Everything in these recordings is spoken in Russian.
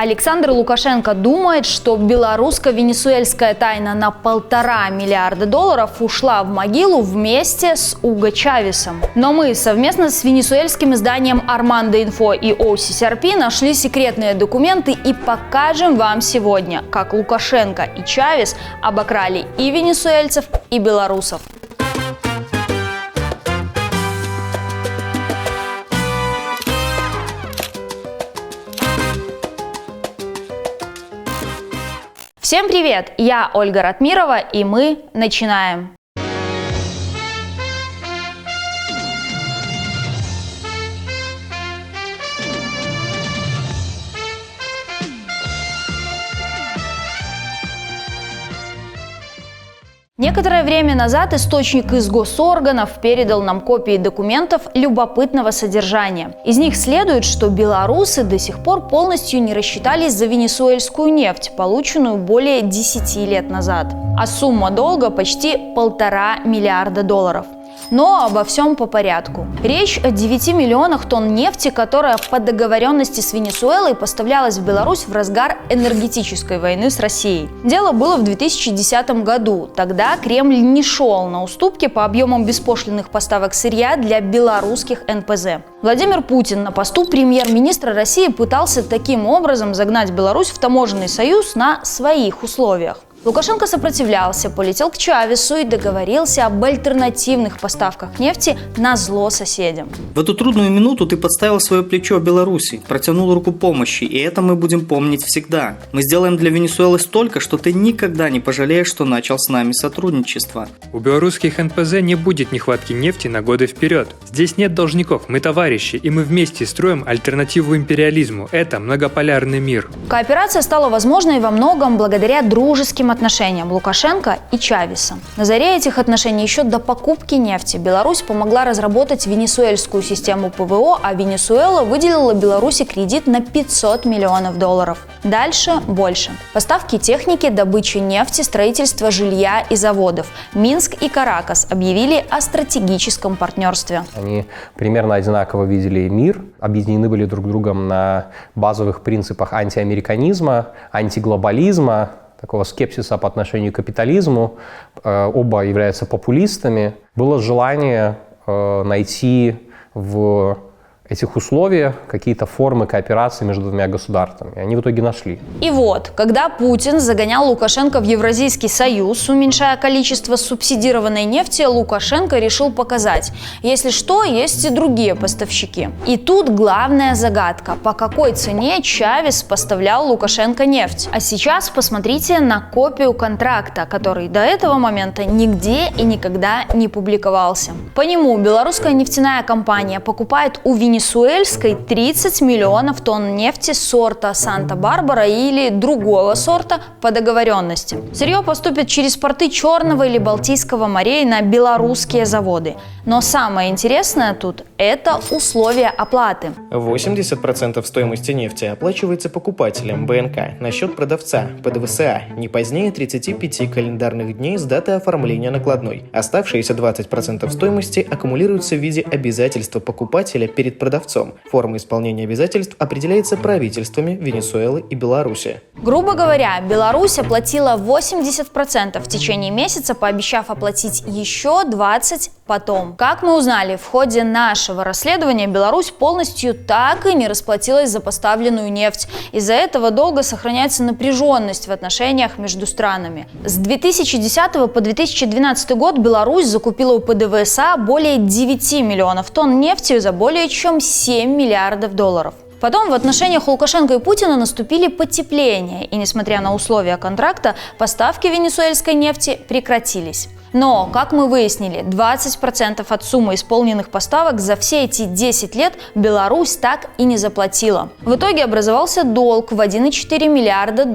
Александр Лукашенко думает, что белорусско-венесуэльская тайна на $1,5 миллиарда ушла в могилу вместе с Уго Чавесом. Но мы совместно с венесуэльским изданием Armando Info и OCCRP нашли секретные документы и покажем вам сегодня, как Лукашенко и Чавес обокрали и венесуэльцев, и белорусов. Всем привет! Я Ольга Ратмирова, и мы начинаем. Некоторое время назад источник из госорганов передал нам копии документов любопытного содержания. Из них следует, что белорусы до сих пор полностью не рассчитались за венесуэльскую нефть, полученную более 10 лет назад. А сумма долга почти $1,5 миллиарда. Но обо всем по порядку. Речь о 9 миллионах тонн нефти, которая по договоренности с Венесуэлой поставлялась в Беларусь в разгар энергетической войны с Россией. Дело было в 2010 году. Тогда Кремль не шел на уступки по объемам беспошлинных поставок сырья для белорусских НПЗ. Владимир Путин на посту премьер-министра России пытался таким образом загнать Беларусь в таможенный союз на своих условиях. Лукашенко сопротивлялся, полетел к Чавесу и договорился об альтернативных поставках нефти назло соседям. В эту трудную минуту ты подставил свое плечо Беларуси, протянул руку помощи, и это мы будем помнить всегда. Мы сделаем для Венесуэлы столько, что ты никогда не пожалеешь, что начал с нами сотрудничество. У белорусских НПЗ не будет нехватки нефти на годы вперед. Здесь нет должников, мы товарищи, и мы вместе строим альтернативу империализму. Это многополярный мир. Кооперация стала возможной во многом благодаря дружеским отношениям Лукашенко и Чавеса. На заре этих отношений еще до покупки нефти Беларусь помогла разработать венесуэльскую систему ПВО, а Венесуэла выделила Беларуси кредит на $500 миллионов. Дальше больше. Поставки техники, добыча нефти, строительство жилья и заводов. Минск и Каракас объявили о стратегическом партнерстве. Они примерно одинаково видели мир, объединены были друг другом на базовых принципах антиамериканизма, антиглобализма, такого скепсиса по отношению к капитализму, оба являются популистами. Было желание найти в этих условиях какие-то формы кооперации между двумя государствами. Они в итоге нашли. И вот, когда Путин загонял Лукашенко в Евразийский союз, уменьшая количество субсидированной нефти, Лукашенко решил показать, если что, есть и другие поставщики. И тут главная загадка, по какой цене Чавес поставлял Лукашенко нефть. А сейчас посмотрите на копию контракта, который до этого момента нигде и никогда не публиковался. По нему белорусская нефтяная компания покупает у Венесуэльской 30 миллионов тонн нефти сорта Санта-Барбара или другого сорта по договоренности. Сырье поступит через порты Черного или Балтийского морей на белорусские заводы. Но самое интересное тут – это условия оплаты. 80% стоимости нефти оплачивается покупателем БНК на счет продавца ПДВСА не позднее 35 календарных дней с даты оформления накладной. Оставшиеся 20% стоимости аккумулируются в виде обязательства покупателя перед продавцом. Форма исполнения обязательств определяется правительствами Венесуэлы и Беларуси. Грубо говоря, Беларусь оплатила 80% в течение месяца, пообещав оплатить еще 20% потом. Как мы узнали, в ходе нашего расследования Беларусь полностью так и не расплатилась за поставленную нефть. Из-за этого долго сохраняется напряженность в отношениях между странами. С 2010 по 2012 год Беларусь закупила у ПДВСА более 9 миллионов тонн нефти за более чем $7 миллиардов. Потом в отношениях Лукашенко и Путина наступили потепления, и несмотря на условия контракта, поставки венесуэльской нефти прекратились. Но, как мы выяснили, 20% от суммы исполненных поставок за все эти 10 лет Беларусь так и не заплатила. В итоге образовался долг в $1,4 миллиарда.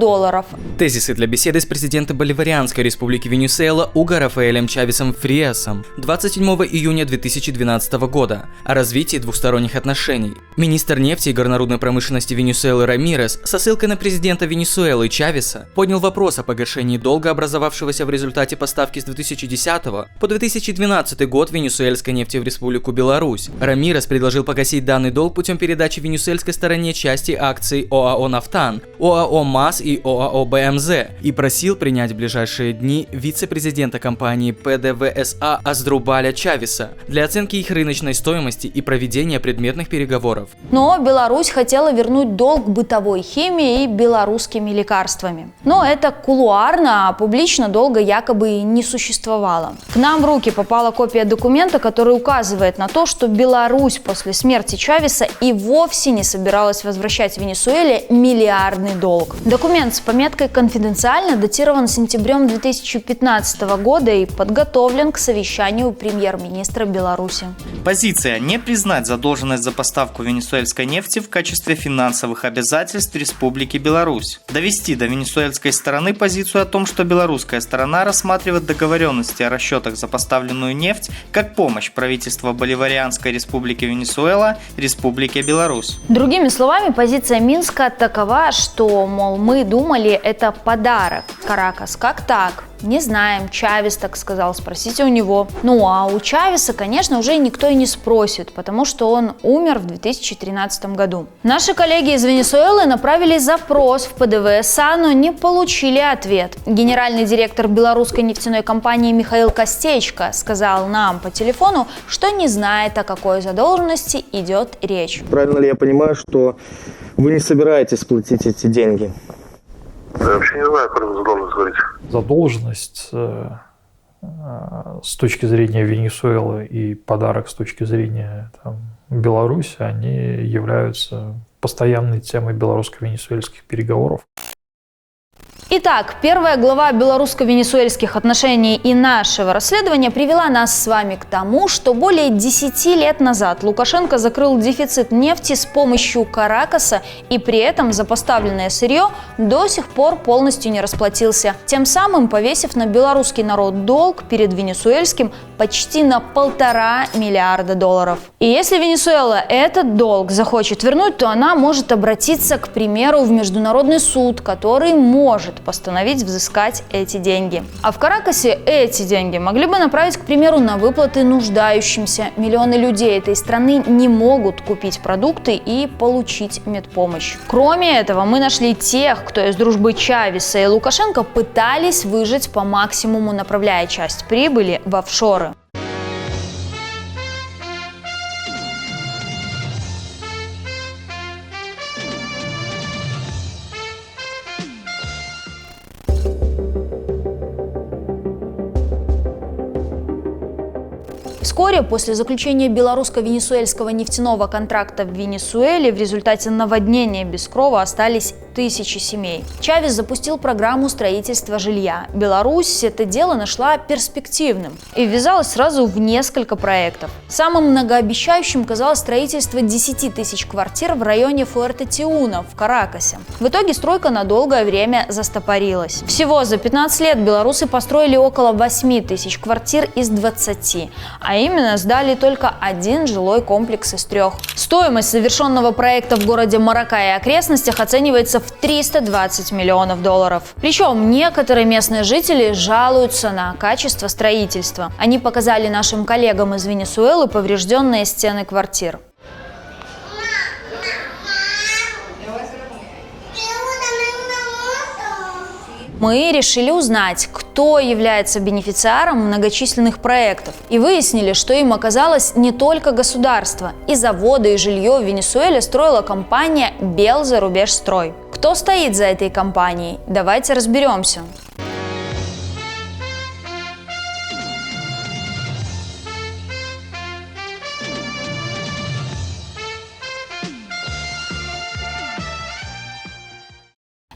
Тезисы для беседы с президентом Боливарианской республики Венесуэла Уго Рафаэлем Чавесом Фриасом 27 июня 2012 года о развитии двухсторонних отношений. Министр нефти и горнодобывающих народной промышленности Венесуэлы Рамирес со ссылкой на президента Венесуэлы Чавеса поднял вопрос о погашении долга, образовавшегося в результате поставки с 2010 по 2012 год венесуэльской нефти в Республику Беларусь. Рамирес предложил погасить данный долг путем передачи венесуэльской стороне части акций ОАО «Нафтан», ОАО «МАЗ» и ОАО «БМЗ» и просил принять в ближайшие дни вице-президента компании ПДВСА Аздрубаля Чавеса для оценки их рыночной стоимости и проведения предметных переговоров. Но Беларусь хотела вернуть долг бытовой химией и белорусскими лекарствами. Но это кулуарно, а публично долга якобы и не существовало. К нам в руки попала копия документа, который указывает на то, что Беларусь после смерти Чавеса и вовсе не собиралась возвращать Венесуэле миллиардный долг. Документ с пометкой «Конфиденциально» датирован сентябрем 2015 года и подготовлен к совещанию премьер-министра Беларуси. Позиция: не признать задолженность за поставку венесуэльской нефти в качестве финансовых обязательств Республики Беларусь. Довести до венесуэльской стороны позицию о том, что белорусская сторона рассматривает договоренности о расчетах за поставленную нефть как помощь правительства Боливарианской Республики Венесуэла Республике Беларусь. Другими словами, позиция Минска такова, что, мол, мы думали, это подарок. Каракас, как так? Не знаем, Чавес так сказал, спросите у него. Ну а у Чавеса, конечно, уже никто и не спросит, потому что он умер в 2013 году. Наши коллеги из Венесуэлы направили запрос в ПДВСА, но не получили ответ. Генеральный директор белорусской нефтяной компании Михаил Костечко сказал нам по телефону, что не знает, о какой задолженности идет речь. Правильно ли я понимаю, что вы не собираетесь платить эти деньги? Я вообще не знаю, про задолженность говорить. Задолженность с точки зрения Венесуэлы и подарок с точки зрения Беларуси, они являются постоянной темой белорусско-венесуэльских переговоров. Итак, первая глава белорусско-венесуэльских отношений и нашего расследования привела нас с вами к тому, что более 10 лет назад Лукашенко закрыл дефицит нефти с помощью Каракаса и при этом за поставленное сырье до сих пор полностью не расплатился, тем самым повесив на белорусский народ долг перед венесуэльским почти на $1,5 миллиарда. И если Венесуэла этот долг захочет вернуть, то она может обратиться, к примеру, в Международный суд, который может постановить взыскать эти деньги. А в Каракасе эти деньги могли бы направить, к примеру, на выплаты нуждающимся. Миллионы людей этой страны не могут купить продукты и получить медпомощь. Кроме этого, мы нашли тех, кто из дружбы Чавеса и Лукашенко пытались выжать по максимуму, направляя часть прибыли в офшоры. Вскоре после заключения белорусско-венесуэльского нефтяного контракта в Венесуэле в результате наводнения без крова остались тысячи семей. Чавес запустил программу строительства жилья. Беларусь это дело нашла перспективным и ввязалась сразу в несколько проектов. Самым многообещающим казалось строительство 10 тысяч квартир в районе Фуэрте-Тиуна в Каракасе. В итоге стройка на долгое время застопорилась. Всего за 15 лет белорусы построили около 8 тысяч квартир из 20, а именно сдали только один жилой комплекс из 3. Стоимость завершенного проекта в городе Маракай и окрестностях оценивается в $320 миллионов. Причем некоторые местные жители жалуются на качество строительства. Они показали нашим коллегам из Венесуэлы поврежденные стены квартир. Мы решили узнать, кто является бенефициаром многочисленных проектов. И выяснили, что им оказалось не только государство. И заводы, и жилье в Венесуэле строила компания «Белзарубежстрой». Кто стоит за этой компанией? Давайте разберемся.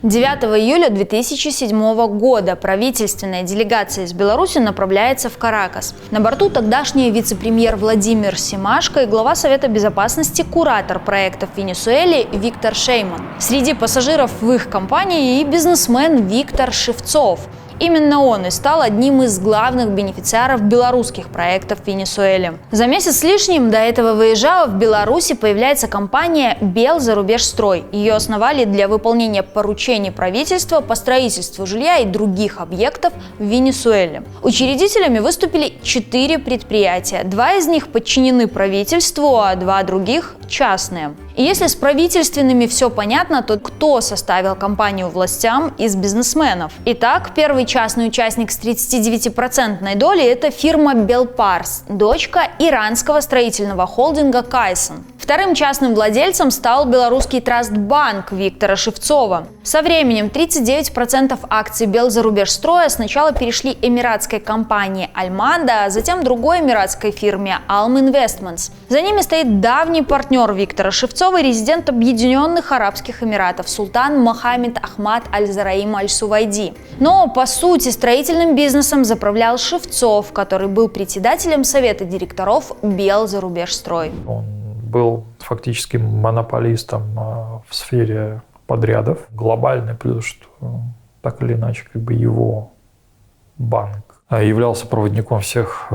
«9 июля 2007 года правительственная делегация из Беларуси направляется в Каракас. На борту тогдашний вице-премьер Владимир Семашко и глава Совета безопасности, куратор проектов в Венесуэле Виктор Шейман. Среди пассажиров в их компании и бизнесмен Виктор Шевцов. Именно он и стал одним из главных бенефициаров белорусских проектов в Венесуэле. За месяц с лишним до этого выезжала в Беларуси появляется компания «Белзарубежстрой». Ее основали для выполнения поручений правительства по строительству жилья и других объектов в Венесуэле. Учредителями выступили 4 предприятия. 2 из них подчинены правительству, а 2 других – частные. И если с правительственными все понятно, то кто составил компанию властям из бизнесменов? Итак, первый частный участник с 39% долей – это фирма «Белпарс», дочка иранского строительного холдинга «Кайсон». Вторым частным владельцем стал белорусский трастбанк Виктора Шевцова. Со временем 39% акций Белзарубежстроя сначала перешли эмиратской компании «Альмада», а затем другой эмиратской фирме «Алм Инвестментс». За ними стоит давний партнер Виктора Шевцова, резидент Объединенных Арабских Эмиратов Султан Мохаммед Ахмад Аль-Зараим Аль-Сувайди. Но, по сути, строительным бизнесом заправлял Шевцов, который был председателем совета директоров Белзарубежстрой. Он был фактически монополистом в сфере подрядов. Глобальный плюс, что так или иначе его банк являлся проводником всех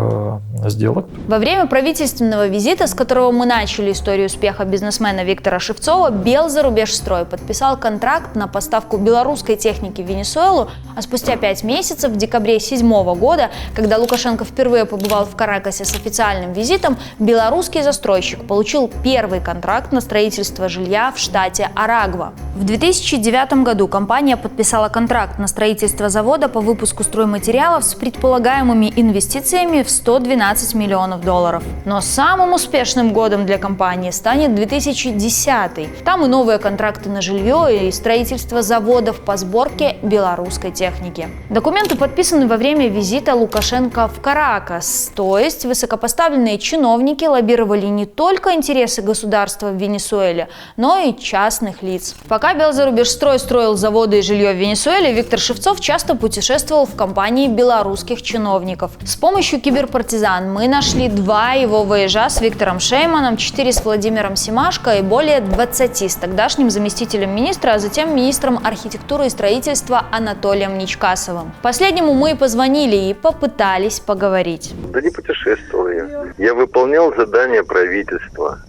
сделок. Во время правительственного визита, с которого мы начали историю успеха бизнесмена Виктора Шевцова, Белзарубежстрой подписал контракт на поставку белорусской техники в Венесуэлу, а спустя 5 месяцев, в декабре 2007 года, когда Лукашенко впервые побывал в Каракасе с официальным визитом, белорусский застройщик получил первый контракт на строительство жилья в штате Арагва. В 2009 году компания подписала контракт на строительство завода по выпуску стройматериалов с предполагаемыми инвестициями в $112 миллионов. Но самым успешным годом для компании станет 2010. Там и новые контракты на жилье, и строительство заводов по сборке белорусской техники. Документы подписаны во время визита Лукашенко в Каракас, то есть высокопоставленные чиновники лоббировали не только интересы государства в Венесуэле, но и частных лиц. Пока Белзарубежстрой строил заводы и жилье в Венесуэле, Виктор Шевцов часто путешествовал в компании белорусских чиновников. С помощью киберпартизан мы нашли 2 его вояжа с Виктором Шейманом, 4 с Владимиром Семашко и более 20 с тогдашним заместителем министра, а затем министром архитектуры и строительства Анатолием Ничкасовым. Последнему мы и позвонили и попытались поговорить. Да не путешествовал я. Я выполнял задания правительства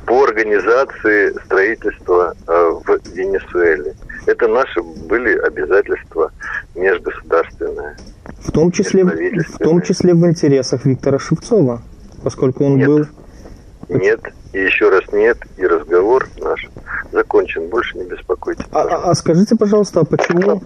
по организации строительства в Венесуэле. Это наши были обязательства межгосударственные. В том числе в интересах Виктора Шевцова, поскольку он был... Нет, и еще раз нет, и разговор наш закончен. Больше не беспокойтесь. А скажите, пожалуйста, почему...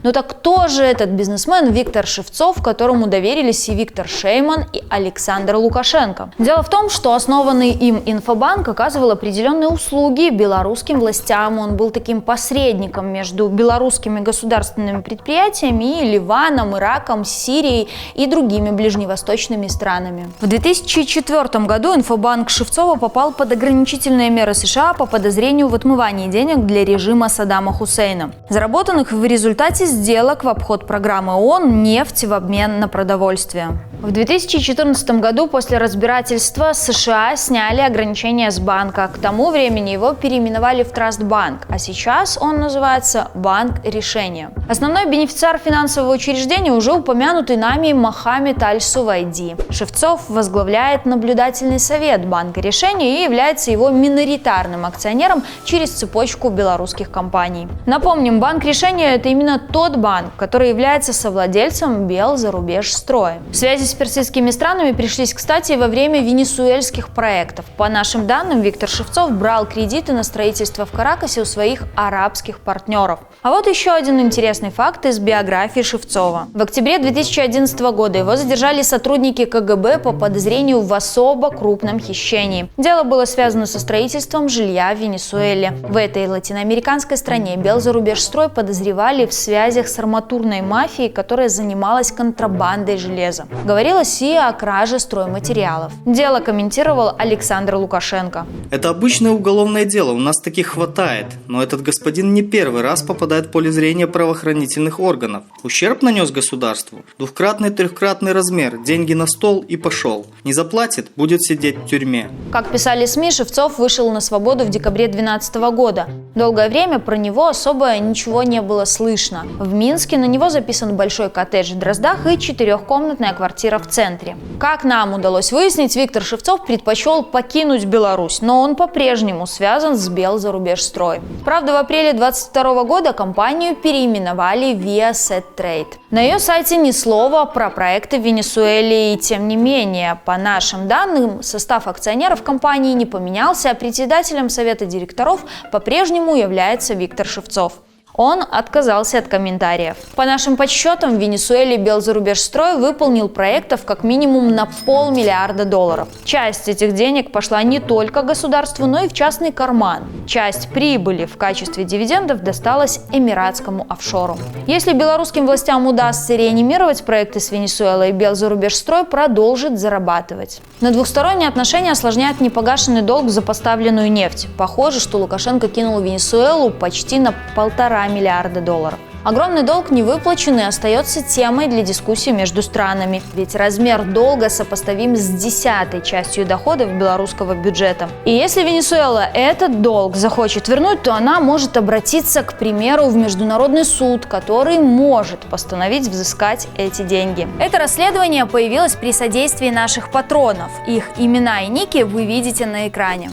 Ну так кто же этот бизнесмен Виктор Шевцов, которому доверились и Виктор Шейман, и Александр Лукашенко? Дело в том, что основанный им Инфобанк оказывал определенные услуги белорусским властям. Он был таким посредником между белорусскими государственными предприятиями и Ливаном, Ираком, Сирией и другими ближневосточными странами. В 2004 году Инфобанк Шевцова попал под ограничительные меры США по подозрению в отмывании денег для режима Саддама Хусейна, заработанных в результате сделок в обход программы ООН «Нефть в обмен на продовольствие». В 2014 году после разбирательства США сняли ограничения с банка. К тому времени его переименовали в Трастбанк, а сейчас он называется Банк Решения. Основной бенефициар финансового учреждения уже упомянутый нами Мохаммед Аль-Сувайди. Шевцов возглавляет наблюдательный совет Банка Решения и является его миноритарным акционером через цепочку белорусских компаний. Напомним, Банк Решения – это именно тот банк, который является совладельцем Белзарубежстроя. Связи с персидскими странами пришлись, кстати, во время венесуэльских проектов. По нашим данным, Виктор Шевцов брал кредиты на строительство в Каракасе у своих арабских партнеров. А вот еще один интересный факт из биографии Шевцова. В октябре 2011 года его задержали сотрудники КГБ по подозрению в особо крупном хищении. Дело было связано со строительством жилья в Венесуэле. В этой латиноамериканской стране Белзарубежстрой подозревали в связи связях с арматурной мафией, которая занималась контрабандой железа. Говорилось и о краже стройматериалов. Дело комментировал Александр Лукашенко. Это обычное уголовное дело, у нас таких хватает. Но этот господин не первый раз попадает в поле зрения правоохранительных органов. Ущерб нанес государству. Двухкратный, трехкратный размер, деньги на стол и пошел. Не заплатит, будет сидеть в тюрьме. Как писали СМИ, Шевцов вышел на свободу в декабре 2012 года. Долгое время про него особо ничего не было слышно. В Минске на него записан большой коттедж в Дроздах и 4-комнатная квартира в центре. Как нам удалось выяснить, Виктор Шевцов предпочел покинуть Беларусь, но он по-прежнему связан с Белзарубежстрой. Правда, в апреле 2022 года компанию переименовали Viasat Trade. На ее сайте ни слова про проекты в Венесуэле, и тем не менее, по нашим данным, состав акционеров компании не поменялся, а председателем совета директоров по-прежнему является Виктор Шевцов. Он отказался от комментариев. По нашим подсчетам, в Венесуэле Белзарубежстрой выполнил проектов как минимум на $500 миллиарда. Часть этих денег пошла не только государству, но и в частный карман. Часть прибыли в качестве дивидендов досталась эмиратскому офшору. Если белорусским властям удастся реанимировать проекты с Венесуэлой, Белзарубежстрой продолжит зарабатывать. На двухсторонние отношения осложняет непогашенный долг за поставленную нефть. Похоже, что Лукашенко кинул Венесуэлу почти на $1,5 миллиарда. Огромный долг не выплачен и остается темой для дискуссии между странами, ведь размер долга сопоставим с 10-й частью доходов белорусского бюджета. И если Венесуэла этот долг захочет вернуть, то она может обратиться, к примеру, в Международный суд, который может постановить взыскать эти деньги. Это расследование появилось при содействии наших патронов. Их имена и ники вы видите на экране.